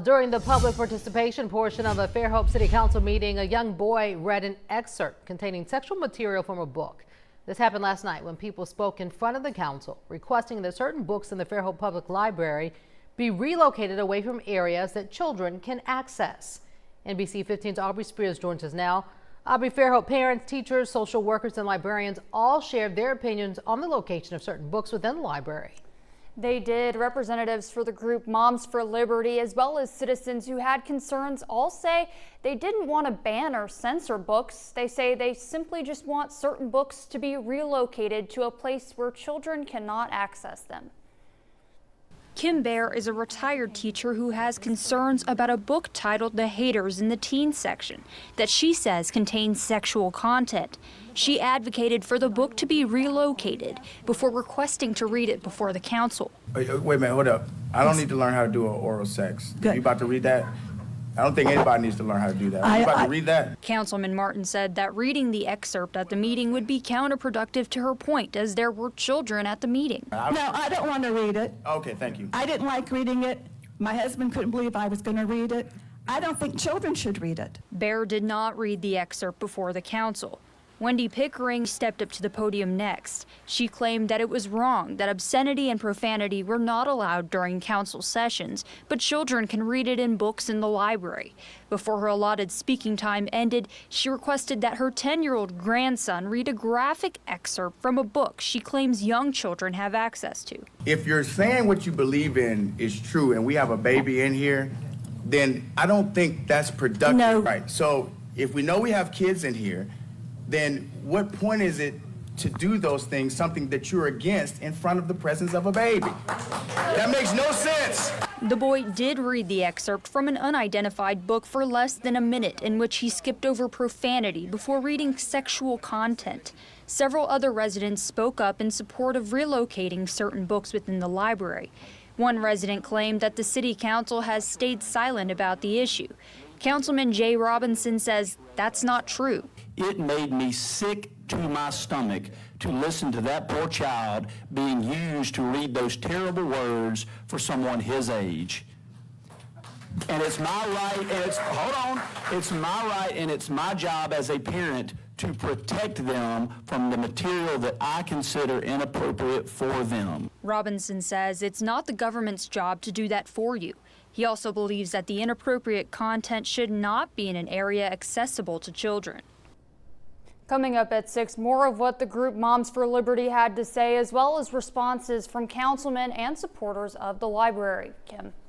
During the public participation portion of a Fairhope City Council meeting, a young boy read an excerpt containing sexual material from a book. This happened last night when people spoke in front of the council, requesting that certain books in the Fairhope Public Library be relocated away from areas that children can access. NBC 15's Aubrey Spears joins us now. Aubrey, Fairhope parents, teachers, social workers, and librarians all shared their opinions on the location of certain books within the library. They did. Representatives for the group Moms for Liberty, as well as citizens who had concerns, all say they didn't want to ban or censor books. They say they simply just want certain books to be relocated to a place where children cannot access them. Kim Bear is a retired teacher who has concerns about a book titled The Haters in the Teen section that she says contains sexual content. She advocated for the book to be relocated before requesting to read it before the council. Wait a minute, hold up. I don't need to learn how to do oral sex. Good. You about to read that? I don't think anybody needs to learn how to do that. You about to read that? Councilman Martin said that reading the excerpt at the meeting would be counterproductive to her point, as there were children at the meeting. No, I don't want to read it. Okay, thank you. I didn't like reading it. My husband couldn't believe I was going to read it. I don't think children should read it. Bear did not read the excerpt before the council. Wendy Pickering stepped up to the podium next. She claimed that it was wrong that obscenity and profanity were not allowed during council sessions, but children can read it in books in the library. Before her allotted speaking time ended, she requested that her 10-year-old grandson read a graphic excerpt from a book she claims young children have access to. If you're saying what you believe in is true and we have a baby in here, then I don't think that's productive. No. Right. So if we know we have kids in here, then what point is it to do those things, something that you're against, in front of the presence of a baby? That makes no sense. The boy did read the excerpt from an unidentified book for less than a minute, in which he skipped over profanity before reading sexual content. Several other residents spoke up in support of relocating certain books within the library. One resident claimed that the city council has stayed silent about the issue. Councilman Jay Robinson says that's not true. It made me sick to my stomach to listen to that poor child being used to read those terrible words for someone his age. And it's my right, and it's my right and it's my job as a parent to protect them from the material that I consider inappropriate for them. Robinson says it's not the government's job to do that for you. He also believes that the inappropriate content should not be in an area accessible to children. Coming up at 6, more of what the group Moms for Liberty had to say, as well as responses from councilmen and supporters of the library. Kim.